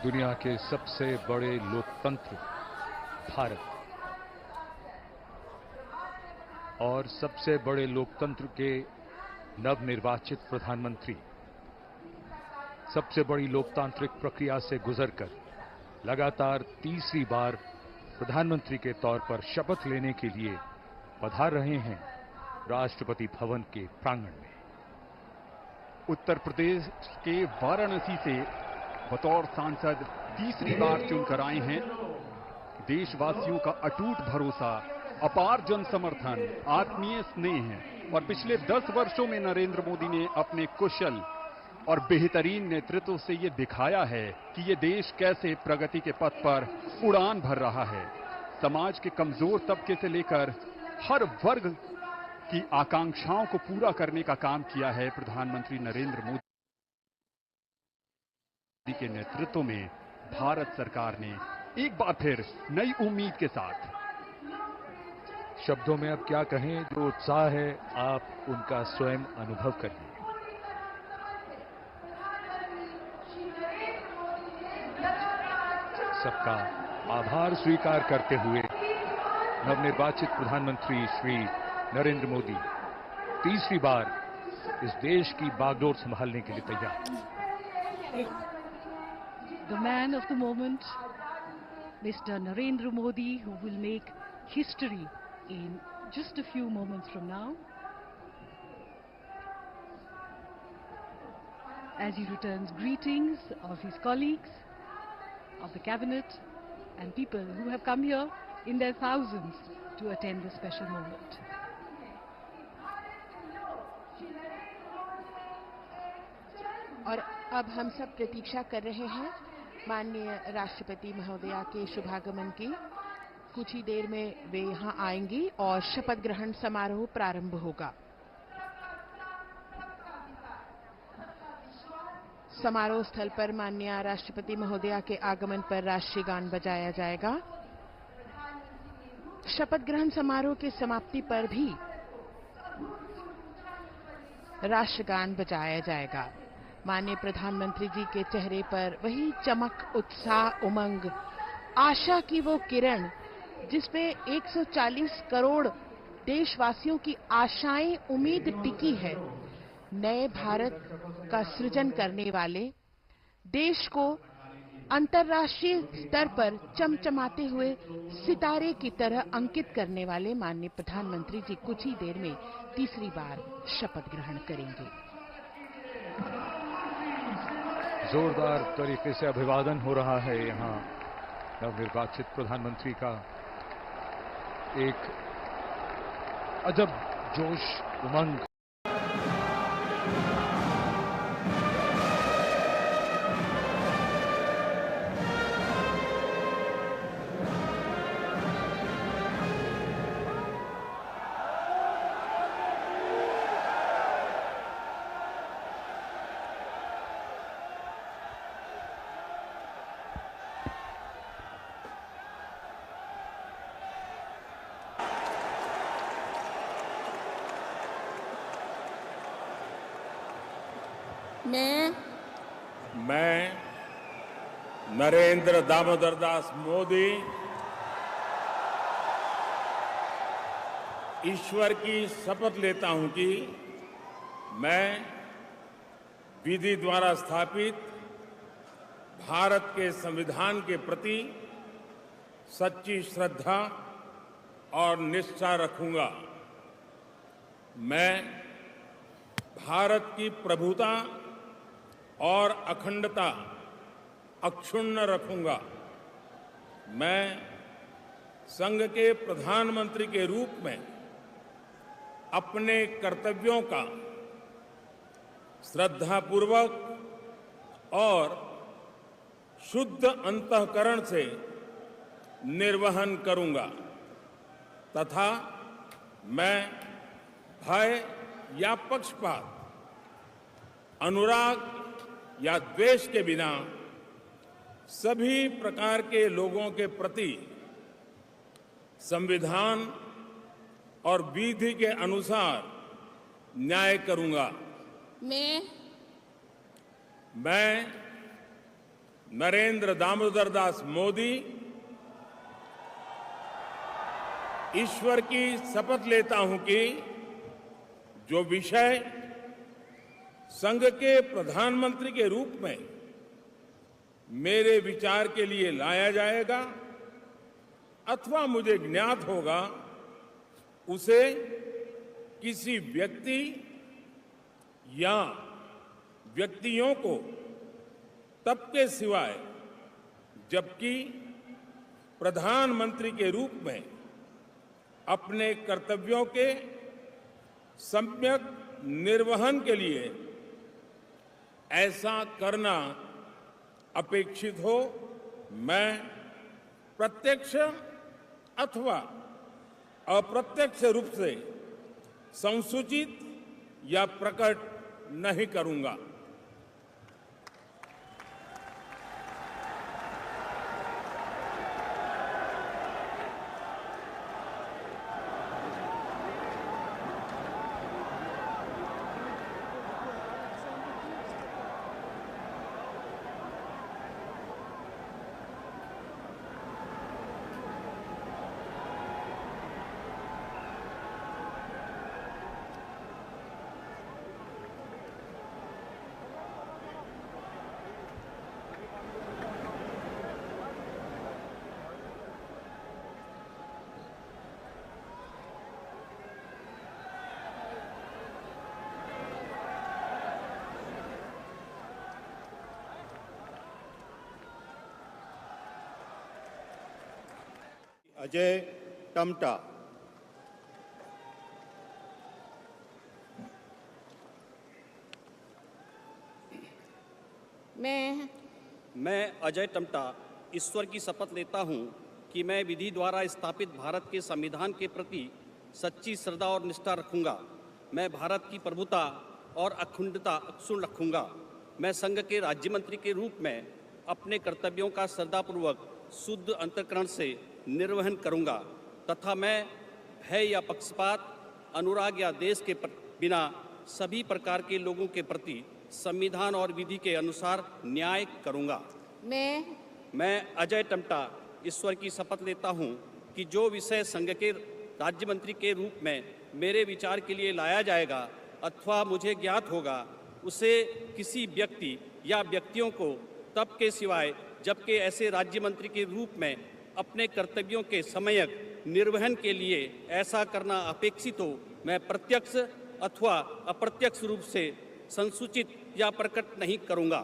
दुनिया के सबसे बड़े लोकतंत्र भारत और सबसे बड़े लोकतंत्र के नवनिर्वाचित प्रधानमंत्री सबसे बड़ी लोकतांत्रिक प्रक्रिया से गुजरकर लगातार तीसरी बार प्रधानमंत्री के तौर पर शपथ लेने के लिए पधार रहे हैं राष्ट्रपति भवन के प्रांगण में। उत्तर प्रदेश के वाराणसी से बतौर सांसद तीसरी बार चुनकर आए हैं। देशवासियों का अटूट भरोसा, अपार जन समर्थन, आत्मीय स्नेह है और पिछले 10 वर्षों में नरेंद्र मोदी ने अपने कुशल और बेहतरीन नेतृत्व से ये दिखाया है कि ये देश कैसे प्रगति के पथ पर उड़ान भर रहा है। समाज के कमजोर तबके से लेकर हर वर्ग की आकांक्षाओं को पूरा करने का काम किया है प्रधानमंत्री नरेंद्र मोदी के नेतृत्व में। भारत सरकार ने एक बार फिर नई उम्मीद के साथ, शब्दों में अब क्या कहें, जो उत्साह है आप उनका स्वयं अनुभव करिए। सबका आभार स्वीकार करते हुए नवनिर्वाचित प्रधानमंत्री श्री नरेंद्र मोदी तीसरी बार इस देश की बागडोर संभालने के लिए तैयार। The man of the moment, Mr. Narendra Modi, who will make history in just a few moments from now, as he returns greetings of his colleagues, of the cabinet and people who have come here in their thousands to attend this special moment. और अब हम सब प्रतीक्षा कर रहे हैं माननीय राष्ट्रपति महोदया के शुभागमन की। कुछ ही देर में वे यहां आएंगी और शपथ ग्रहण समारोह प्रारंभ होगा। समारोह स्थल पर माननीय राष्ट्रपति महोदया के आगमन पर राष्ट्रीय गान बजाया जाएगा। शपथ ग्रहण समारोह की समाप्ति पर भी राष्ट्रगान बजाया जाएगा। माननीय प्रधानमंत्री जी के चेहरे पर वही चमक, उत्साह, उमंग, आशा की वो किरण जिसपे 140 करोड़ देशवासियों की आशाएं, उम्मीद टिकी है। नए भारत का सृजन करने वाले, देश को अंतर्राष्ट्रीय स्तर पर चमचमाते हुए सितारे की तरह अंकित करने वाले माननीय प्रधानमंत्री जी कुछ ही देर में तीसरी बार शपथ ग्रहण करेंगे। जोरदार तरीके से अभिवादन हो रहा है यहां नवनिर्वाचित प्रधानमंत्री का। एक अजब जोश, उमंग, मैं नरेंद्र दामोदर दास मोदी ईश्वर की शपथ लेता हूं कि मैं विधि द्वारा स्थापित भारत के संविधान के प्रति सच्ची श्रद्धा और निष्ठा रखूंगा। मैं भारत की प्रभुता और अखंडता अक्षुण्ण रखूंगा। मैं संघ के प्रधानमंत्री के रूप में अपने कर्तव्यों का श्रद्धापूर्वक और शुद्ध अंतःकरण से निर्वहन करूंगा तथा मैं भय या पक्षपात, अनुराग या द्वेष के बिना सभी प्रकार के लोगों के प्रति संविधान और विधि के अनुसार न्याय करूंगा। मैं नरेंद्र दामोदर दास मोदी ईश्वर की शपथ लेता हूं कि जो विषय संघ के प्रधानमंत्री के रूप में मेरे विचार के लिए लाया जाएगा अथवा मुझे ज्ञात होगा, उसे किसी व्यक्ति या व्यक्तियों को तब के सिवाय जबकि प्रधानमंत्री के रूप में अपने कर्तव्यों के सम्यक निर्वहन के लिए ऐसा करना अपेक्षित हो, मैं प्रत्यक्ष अथवा अप्रत्यक्ष रूप से संसूचित या प्रकट नहीं करूंगा। अजय टमटा। मैं अजय टमटा ईश्वर की शपथ लेता हूं कि मैं विधि द्वारा स्थापित भारत के संविधान के प्रति सच्ची श्रद्धा और निष्ठा रखूंगा। मैं भारत की प्रभुता और अखंडता अक्षुण्ण रखूंगा। मैं संघ के राज्य मंत्री के रूप में अपने कर्तव्यों का श्रद्धापूर्वक शुद्ध अंतःकरण से निर्वहन करूंगा तथा मैं भय या पक्षपात, अनुराग या देश के बिना सभी प्रकार के लोगों के प्रति संविधान और विधि के अनुसार न्याय करूंगा। मैं अजय टमटा ईश्वर की शपथ लेता हूं कि जो विषय संघ के राज्य मंत्री के रूप में मेरे विचार के लिए लाया जाएगा अथवा मुझे ज्ञात होगा, उसे किसी व्यक्ति या व्यक्तियों को तब के सिवाय जबकि ऐसे राज्य मंत्री के रूप में अपने कर्तव्यों के सम्यक निर्वहन के लिए ऐसा करना अपेक्षित हो, मैं प्रत्यक्ष अथवा अप्रत्यक्ष रूप से संसूचित या प्रकट नहीं करूंगा।